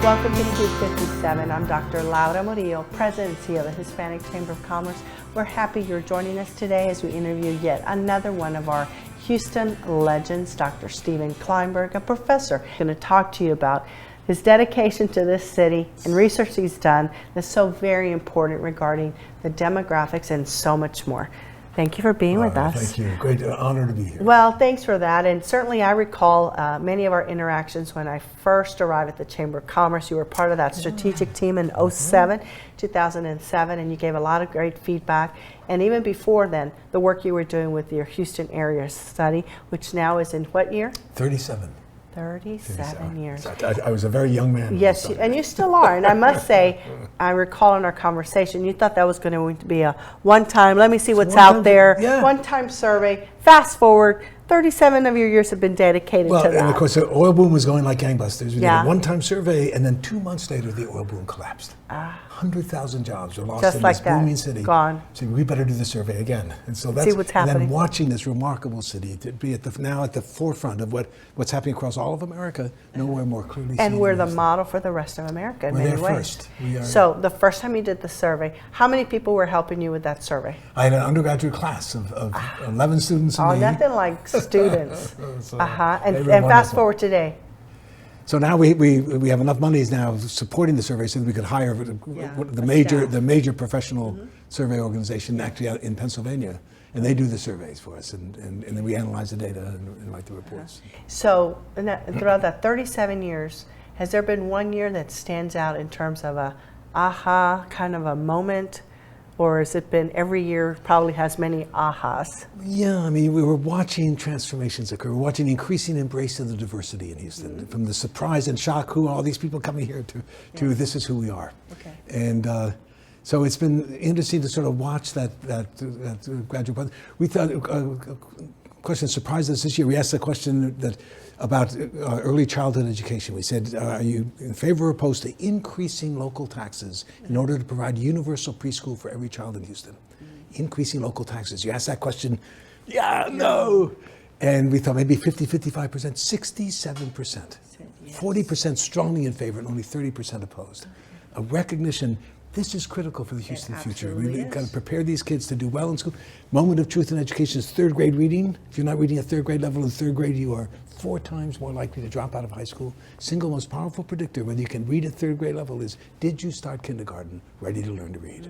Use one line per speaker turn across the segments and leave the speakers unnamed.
Welcome to Cube 57. I'm Dr. Laura Murillo, President and CEO of the Hispanic Chamber of Commerce. We're happy you're joining us today as we interview yet another one of our Houston legends, Dr. Stephen Klineberg, a professor. I'm going to talk to you about his dedication to this city and research he's done that's so very important regarding the demographics and so much more. Thank you for being with us.
Thank you. Great honor to be here.
Well, thanks for that. And certainly I recall many of our interactions when I first arrived at the Chamber of Commerce. You were part of that strategic team in 2007, and you gave a lot of great feedback. And even before then, the work you were doing with your Houston area study, which now is in what year?
37
years.
I was a very young man.
Yes, and you still are. And I must say, I recall in our conversation, you thought that was going to be a one-time, let me see what's out there, one-time survey. Fast forward, 37 of your years have been dedicated to that.
And of course, the oil boom was going like gangbusters. We did a one-time survey, and then 2 months later, the oil boom collapsed. 100,000 jobs were lost
just
in
like
this
that.
booming city.
Gone.
So we better do the survey again. And so that's
see what's happening.
And then watching this remarkable city to be now at the forefront of what's happening across all of America, nowhere more clearly.
And we're the model for the rest of America in many ways.
First. We are.
So the first time you did the survey, how many people were helping you with that survey?
I had an undergraduate class of 11 students.
Oh, nothing like students. And fast forward today.
So now we have enough monies now supporting the survey so that we could hire the major professional survey organization actually out in Pennsylvania, and they do the surveys for us, and then we analyze the data and write the reports.
So throughout that 37 years, has there been one year that stands out in terms of a aha kind of a moment? Or has it been every year probably has many ahas?
Yeah, I mean, we were watching transformations occur. We're watching increasing embrace of the diversity in Houston, from the surprise and shock, who are all these people coming here, to this is who we are. Okay. And so it's been interesting to sort of watch that gradual process. We thought, question surprised us this year. We asked a question about early childhood education. We said, are you in favor or opposed to increasing local taxes in order to provide universal preschool for every child in Houston? Increasing local taxes. You asked that question, no. And we thought maybe 50, 55%, 67%. 40% strongly in favor and only 30% opposed. A recognition this is critical for the Houston future. We've got to prepare these kids to do well in school. Moment of truth in education is third grade reading. If you're not reading at third grade level in third grade, you are 4 times more likely to drop out of high school. Single most powerful predictor whether you can read at third grade level is, did you start kindergarten ready to learn to read?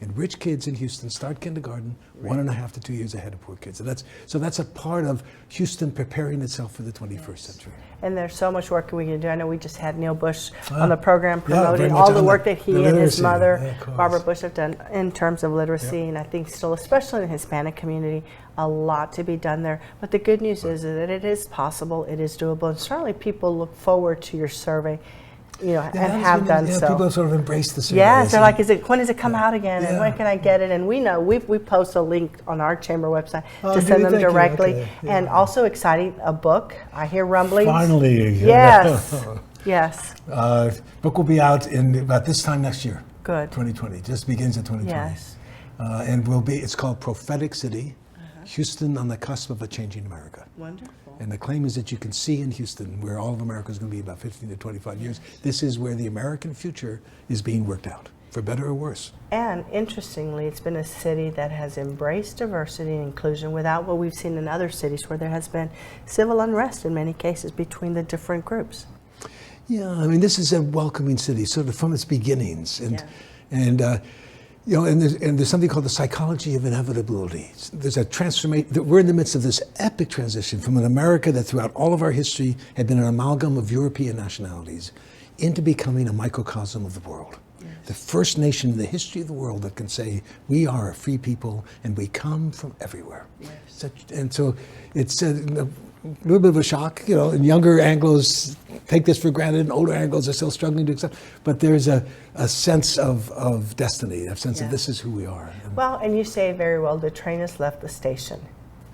And rich kids in Houston start kindergarten 1.5 to 2 years ahead of poor kids. So that's a part of Houston preparing itself for the 21st century.
And there's so much work we can do. I know we just had Neil Bush on the program promoting all the work that he and his mother, Barbara Bush, have done in terms of literacy. And I think still, especially in the Hispanic community, a lot to be done there. But the good news is that it is possible, it is doable, and certainly people look forward to your survey, and have done so.
People have sort of embraced the survey.
Yes, they're like, when does it come out again, and when can I get it? And we know we post a link on our chamber website to send them directly. And also exciting, a book. I hear rumblings.
Finally.
Yes. Yes.
Book will be out in about this time next year.
Good.
2020. Just begins at 2020.
Yes.
And it's called Prophetic City, Houston on the Cusp of a Changing America.
Wonderful.
And the claim is that you can see in Houston, where all of America is going to be about 15 to 25 years, this is where the American future is being worked out, for better or worse.
And interestingly, it's been a city that has embraced diversity and inclusion without what we've seen in other cities where there has been civil unrest in many cases between the different groups.
Yeah, I mean, this is a welcoming city, sort of from its beginnings. And there's something called the psychology of inevitability. There's a transformation. We're in the midst of this epic transition from an America that throughout all of our history had been an amalgam of European nationalities into becoming a microcosm of the world. Yes. The first nation in the history of the world that can say, we are a free people and we come from everywhere. Yes. And so it's a little bit of a shock, and younger Anglos take this for granted, and older Anglos are still struggling to accept. But there's a sense of destiny, a sense of this is who we are.
Well, and you say very well, the train has left the station.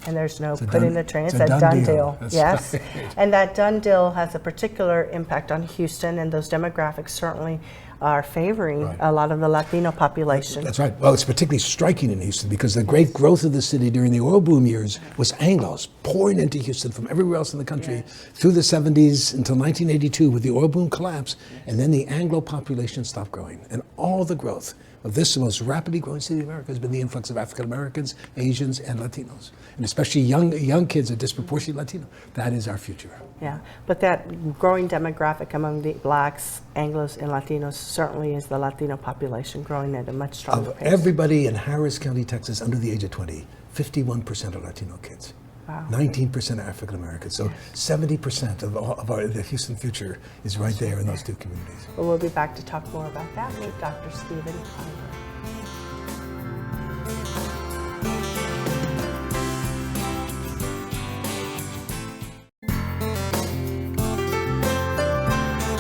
And there's no putting the train. It's a done deal. Yes. Right. And that done deal has a particular impact on Houston, and those demographics certainly are favoring a lot of the Latino population.
That's right. Well, it's particularly striking in Houston because the great growth of the city during the oil boom years was Anglos pouring into Houston from everywhere else in the country through the 70s until 1982 with the oil boom collapse, and then the Anglo population stopped growing. And all the growth of this, the most rapidly growing city in America, has been the influx of African Americans, Asians, and Latinos. And especially young kids are disproportionately Latino. That is our future.
Yeah, but that growing demographic among the blacks, Anglos, and Latinos certainly is the Latino population growing at a much stronger
Of
pace.
everybody in Harris County, Texas, under the age of 20, 51% are Latino kids.
Wow.
19% are African Americans. So 70% of the Houston future is right there in those two communities.
Well, we'll be back to talk more about that with Dr. Stephen Klineberg.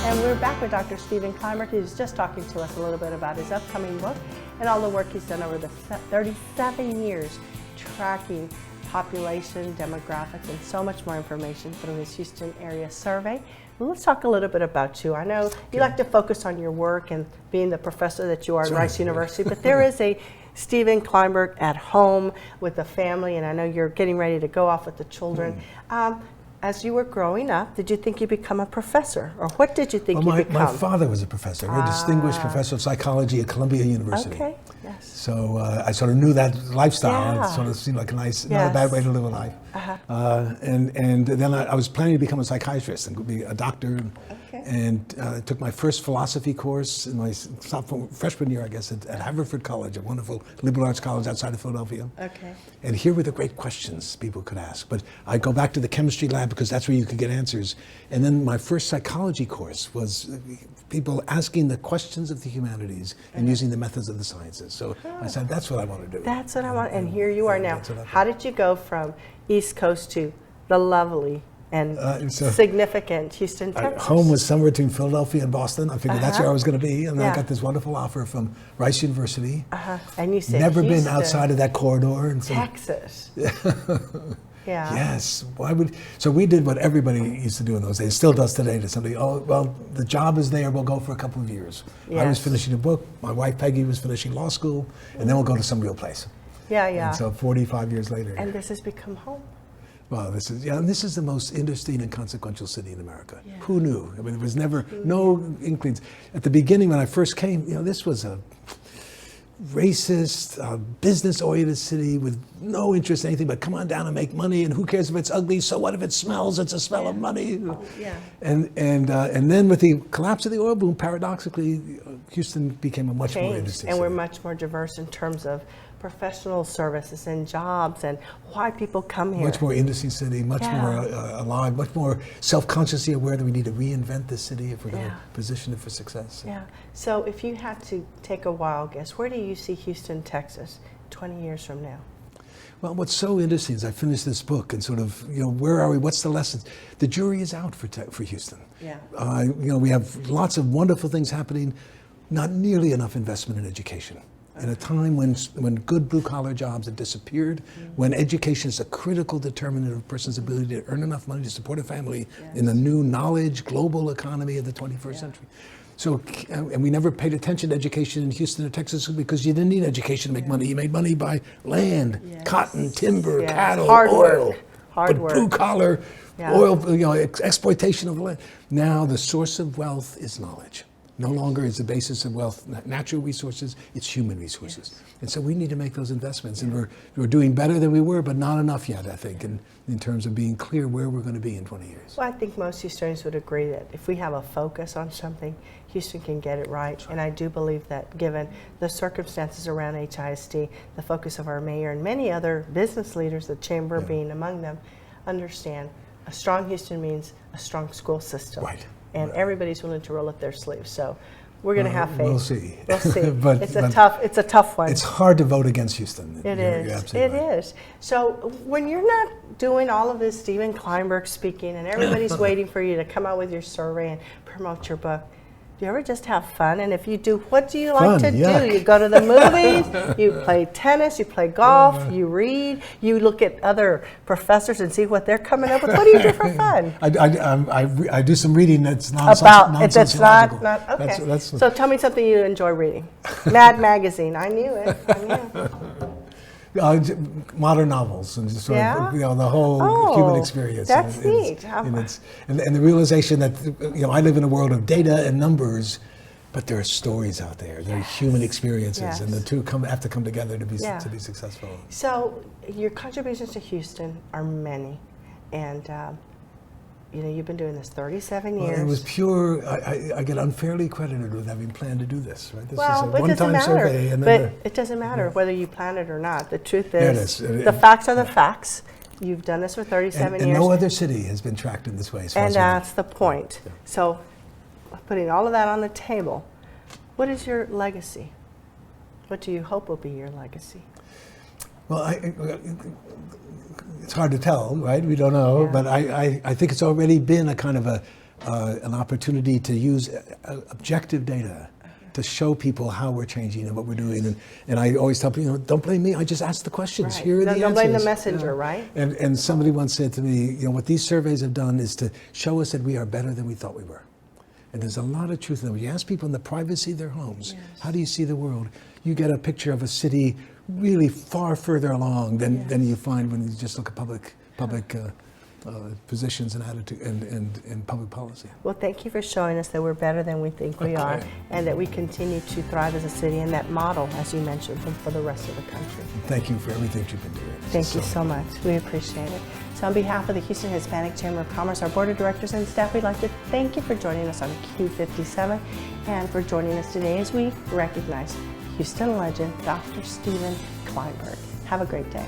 And we're back with Dr. Stephen Klineberg, who's just talking to us a little bit about his upcoming book and all the work he's done over the 37 years tracking population, demographics, and so much more information through his Houston area survey. Well, let's talk a little bit about you. I know you like to focus on your work and being the professor that you are at Rice University, but there is a Stephen Klineberg at home with the family, and I know you're getting ready to go off with the children. As you were growing up, did you think you'd become a professor? Or what did you think you'd become?
My father was a professor, a distinguished professor of psychology at Columbia University.
Okay, yes.
So I sort of knew that lifestyle. It sort of seemed like a nice, not a bad way to live a life. And then I was planning to become a psychiatrist and be a doctor. And I took my first philosophy course in my freshman year, I guess, at Haverford College, a wonderful liberal arts college outside of Philadelphia. And here were the great questions people could ask. But I go back to the chemistry lab because that's where you could get answers. And then my first psychology course was people asking the questions of the humanities and using the methods of the sciences. So I said, that's what I want to do.
That's what I want. And here you are now. How did you go from East Coast to the lovely and significant Houston, Texas?
Home was somewhere between Philadelphia and Boston. I figured that's where I was going to be. And then I got this wonderful offer from Rice University.
And you said
never
Houston,
been outside of that corridor. And so,
Texas.
Yes. Why would? So we did what everybody used to do in those days, still does today to somebody. Oh, well, the job is there. We'll go for a couple of years. I was finishing a book. My wife Peggy was finishing law school, and then we'll go to some real place. And so 45 years later.
And this has become home.
Well, this is the most interesting and consequential city in America. Who knew? I mean, there was never no inklings. At the beginning, when I first came, this was a racist, business-oriented city with no interest in anything but come on down and make money, and who cares if it's ugly? So what if it smells? It's a smell of money. And then with the collapse of the oil boom, paradoxically, Houston became a much more interesting city.
And we're much more diverse in terms of professional services and jobs and why people come here.
Much more interesting city, much more alive, much more self-consciously aware that we need to reinvent this city if we're going to position it for success.
So if you had to take a wild guess, where do you see Houston, Texas 20 years from now?
Well, what's so interesting is I finished this book and sort of, where are we? What's the lessons? The jury is out for Houston. We have lots of wonderful things happening, not nearly enough investment in education. In a time when good blue-collar jobs have disappeared, when education is a critical determinant of a person's ability to earn enough money to support a family in the new knowledge, global economy of the 21st century. So, and we never paid attention to education in Houston or Texas because you didn't need education to make money. You made money by land, cotton, timber, cattle, oil.
Hard work.
Blue-collar, oil, exploitation of the land. Now the source of wealth is knowledge. No longer is the basis of wealth natural resources, it's human resources. And so we need to make those investments. And we're doing better than we were, but not enough yet, I think, in terms of being clear where we're going to be in 20 years.
Well, I think most Houstonians would agree that if we have a focus on something, Houston can get it right. And I do believe that given the circumstances around HISD, the focus of our mayor and many other business leaders, the chamber being among them, understand a strong Houston means a strong school system. And everybody's willing to roll up their sleeves. So we're going to have faith.
We'll see.
We'll see.
but
it's a tough one.
It's hard to vote against Houston.
It is. So when you're not doing all of this Stephen Klineberg speaking and everybody's waiting for you to come out with your survey and promote your book, Do you ever just have fun? And if you do, what do you like
Fun,
to
yuck.
do? You go to the movies, you play tennis, you play golf, you read, you look at other professors and see what they're coming up with. What do you do for fun?
I do some reading that's
That's
non-sociological.
not okay.
That's
so tell me something you enjoy reading. Mad Magazine. I knew it.
Modern novels and just sort
Yeah?
of, the whole human experience.
That's
and
neat.
And the realization that I live in a world of data and numbers, but there are stories out there. There are human experiences, and the two have to come together to be successful.
So your contributions to Houston are many, and you've been doing this 37 years.
It was pure. I get unfairly credited with having planned to do this. Right? This is a
it doesn't
one-time
matter.
survey, and
But it doesn't matter whether you planned it or not. The truth is,
it is.
the facts are the facts. You've done this for 37 years.
And no other city has been tracked in this way.
And that's the point. Yeah. So, putting all of that on the table, what is your legacy? What do you hope will be your legacy?
Well, it's hard to tell, right? We don't know, but I think it's already been a kind of an opportunity to use objective data to show people how we're changing and what we're doing. And I always tell people, don't blame me. I just ask the questions.
Right.
Here are the answers.
Don't blame the messenger, right?
And somebody once said to me, what these surveys have done is to show us that we are better than we thought we were. And there's a lot of truth in them. When you ask people in the privacy of their homes, how do you see the world? You get a picture of a city really far further along than you find when you just look at public positions and attitude and public policy.
Well, thank you for showing us that we're better than we think we are, and that we continue to thrive as a city, and that model, as you mentioned, for the rest of the country.
Thank you for everything you've been doing.
Thank you so much. We appreciate it. So on behalf of the Houston Hispanic Chamber of Commerce, our board of directors and staff, we'd like to thank you for joining us on Q57 and for joining us today as we recognize Houston legend, Dr. Stephen Klineberg. Have a great day.